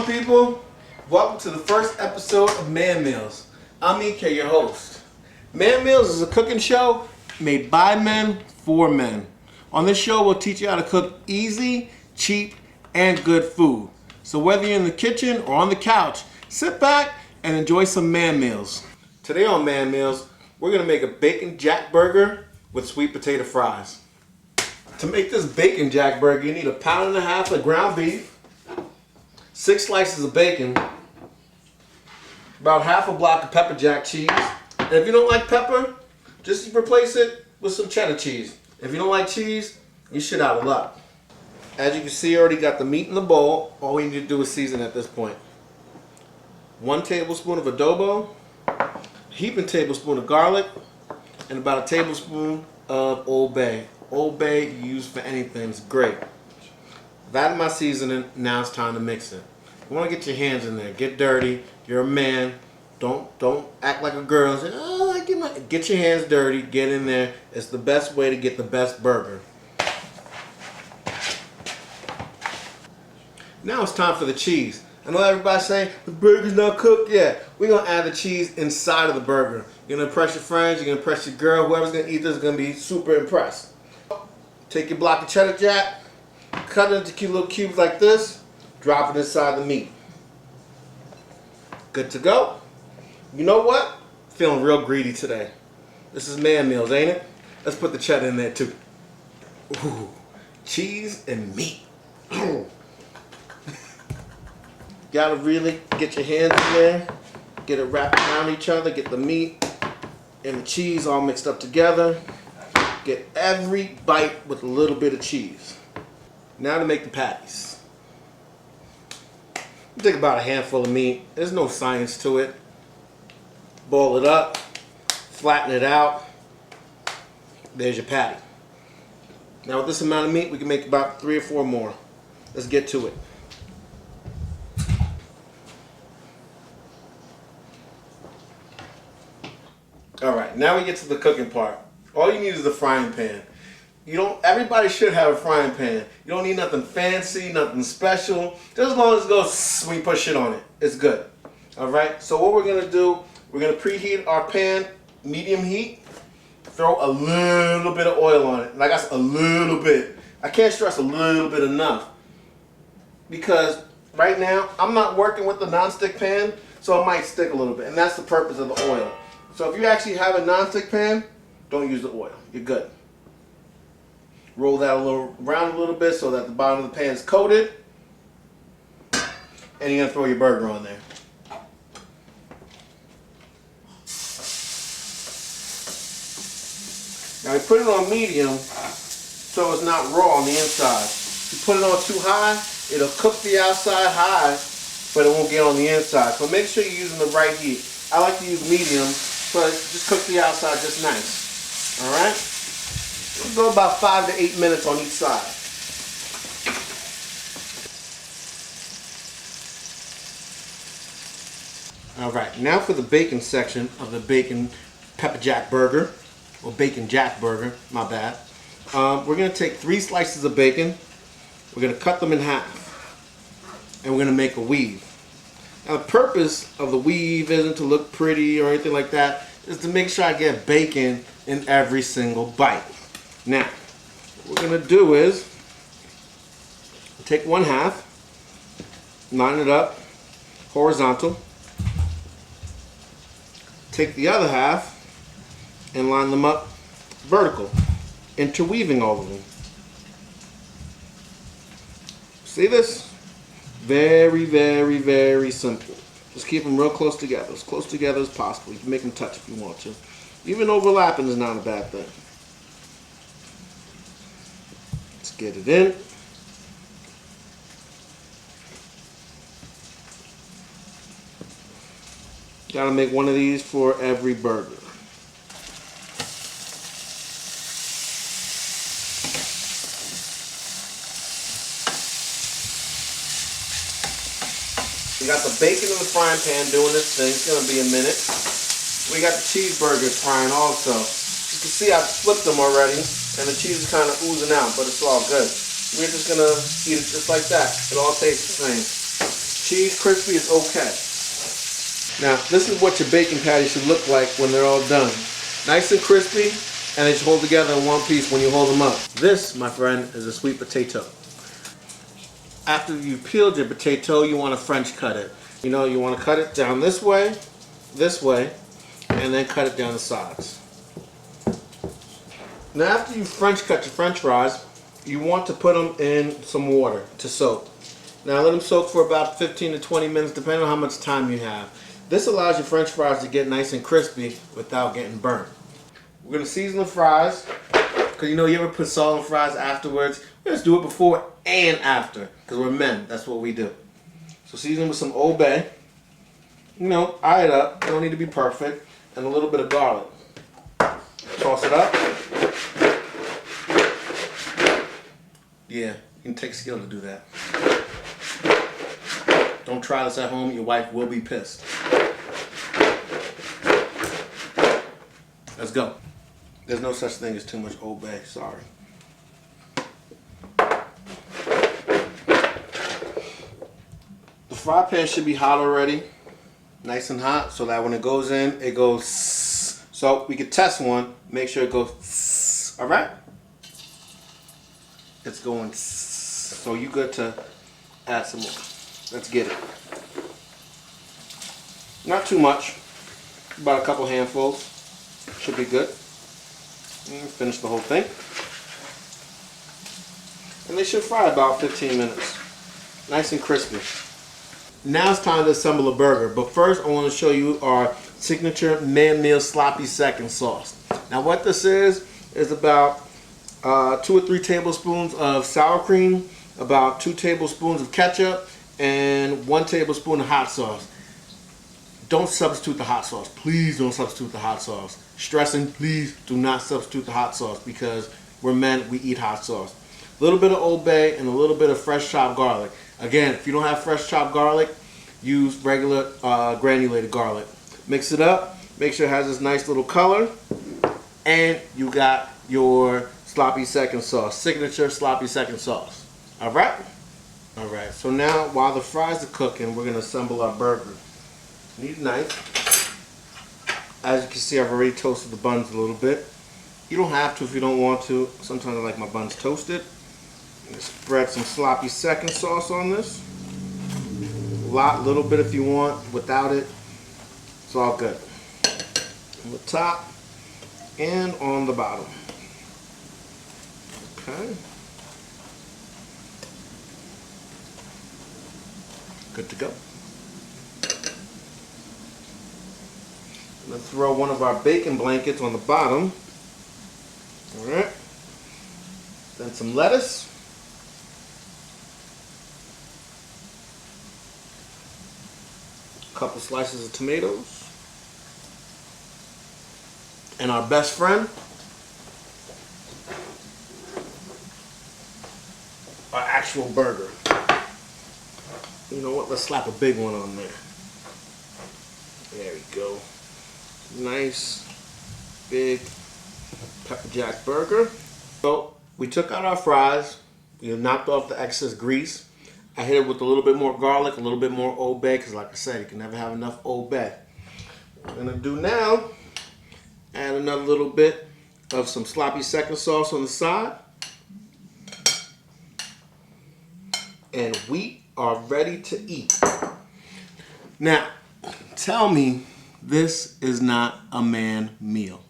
people? Welcome to the first episode of Man Meals. I'm EK, your host. Man Meals is a cooking show made by men for men. On this show, we'll teach you how to cook easy, cheap, and good food. So whether you're in the kitchen or on the couch, sit back and enjoy some Man Meals. Today on Man Meals, we're going to make a bacon jack burger with sweet potato fries. To make this bacon jack burger, you need 1.5 pounds of ground beef, 6 slices of bacon, about half a block of pepper jack cheese. And if you don't like pepper, just replace it with some cheddar cheese. If you don't like cheese, you should out of luck. As you can see, I already got the meat in the bowl. All we need to do is season at this point. 1 tablespoon of adobo, a heaping tablespoon of garlic, and about 1 tablespoon of Old Bay. Old Bay you use for anything, it's great. I've added my seasoning, now it's time to mix it. You want to get your hands in there, get dirty. You're a man, don't act like a girl and say, oh, get your hands dirty, get in there. It's the best way to get the best burger. Now it's time for the cheese. I know everybody saying the burger's not cooked yet. We're going to add the cheese inside of the burger. You're going to impress your friends, you're going to impress your girl. Whoever's going to eat this is going to be super impressed. Take your block of cheddar jack, cut it into cute little cubes like this, drop it inside the meat. Good to go. You know what? Feeling real greedy today. This is Man Meals, ain't it? Let's put the cheddar in there too. Ooh, cheese and meat. Gotta really get your hands in there, get it wrapped around each other, get the meat and the cheese all mixed up together. Get every bite with a little bit of cheese. Now to make the patties. Take about a handful of meat. There's no science to it. Boil it up, flatten it out. There's your patty. Now with this amount of meat, we can make about 3 or 4 more. Let's get to it. Alright, now we get to the cooking part. All you need is a frying pan. Everybody should have a frying pan. You don't need nothing fancy, nothing special. Just as long as it goes when you put shit on it, it's good. Alright, so what we're gonna do, we're gonna preheat our pan, medium heat, throw a little bit of oil on it. Like I said, a little bit. I can't stress a little bit enough. Because right now, I'm not working with the nonstick pan, so it might stick a little bit. And that's the purpose of the oil. So if you actually have a nonstick pan, don't use the oil. You're good. Roll that around a little bit so that the bottom of the pan is coated. And you're going to throw your burger on there. Now we put it on medium so it's not raw on the inside. If you put it on too high, it'll cook the outside high, but it won't get on the inside. So make sure you're using the right heat. I like to use medium, but just cook the outside just nice. Alright? We'll go about 5 to 8 minutes on each side. Alright, now for the bacon section of the bacon pepper jack burger, or bacon jack burger, my bad. We're going to take 3 slices of bacon, we're going to cut them in half, and we're going to make a weave. Now the purpose of the weave isn't to look pretty or anything like that, is to make sure I get bacon in every single bite. Now, what we're going to do is take 1/2, line it up horizontal, take the other half and line them up vertical, interweaving all of them. See this? Very, very, very simple. Just keep them real close together as possible. You can make them touch if you want to. Even overlapping is not a bad thing. Let's get it in. Gotta make one of these for every burger. We got the bacon in the frying pan doing this thing. It's going to be a minute. We got the cheeseburgers frying also. You can see I've flipped them already, and the cheese is kind of oozing out, but it's all good. We're just going to eat it just like that. It all tastes the same. cheese crispy, it's okay. Now, this is what your bacon patty should look like when they're all done. Nice and crispy, and they should hold together in one piece when you hold them up. This, my friend, is a sweet potato. After you've peeled your potato, you want to French cut it. You know, you want to cut it down this way, and then cut it down the sides. Now, after you French cut your French fries, you want to put them in some water to soak. Now, let them soak for about 15 to 20 minutes, depending on how much time you have. This allows your French fries to get nice and crispy without getting burnt. We're going to season the fries, because you know you ever put salt on fries afterwards. Let's do it before and after, because we're men. That's what we do. So season with some Old Bay. You know, eye it up. You don't need to be perfect. And a little bit of garlic. Toss it up. Yeah, you can take skill to do that. Don't try this at home. Your wife will be pissed. Let's go. There's no such thing as too much Old Bay. Sorry. The fry pan should be hot already. Nice and hot, so that when it goes in, it goes. So we could test one. Make sure it goes. All right. It's going. So you good to add some more. Let's get it. Not too much. About a couple handfuls. Should be good. And finish the whole thing. And they should fry about 15 minutes. Nice and crispy. Now it's time to assemble a burger. But first I want to show you our signature Man Meal Sloppy Second sauce. Now what this is about 2 or 3 tablespoons of sour cream, about 2 tablespoons of ketchup, and 1 tablespoon of hot sauce. Don't substitute the hot sauce. Please don't substitute the hot sauce. Stressing, please do not substitute the hot sauce because we're men, we eat hot sauce. A little bit of Old Bay and a little bit of fresh chopped garlic. Again, if you don't have fresh chopped garlic, use regular granulated garlic. Mix it up. Make sure it has this nice little color. And you got your sloppy second sauce. Signature sloppy second sauce. Alright? Alright, so now while the fries are cooking, we're going to assemble our burger. Need a knife. As you can see, I've already toasted the buns a little bit. You don't have to if you don't want to. Sometimes I like my buns toasted. Spread some sloppy second sauce on this. Little bit if you want. Without it, it's all good. On the top and on the bottom. Okay. Good to go. Let's throw one of our bacon blankets on the bottom. Alright. Then some lettuce. A couple slices of tomatoes. And our best friend, our actual burger. You know what? Let's slap a big one on there. There we go. Nice big pepper jack burger. So we took out our fries. We knocked off the excess grease. I hit it with a little bit more garlic, a little bit more Old Bay, because like I said, you can never have enough Old Bay. What we're gonna do now, add another little bit of some sloppy second sauce on the side. And we are ready to eat. Now, tell me this is not a man meal.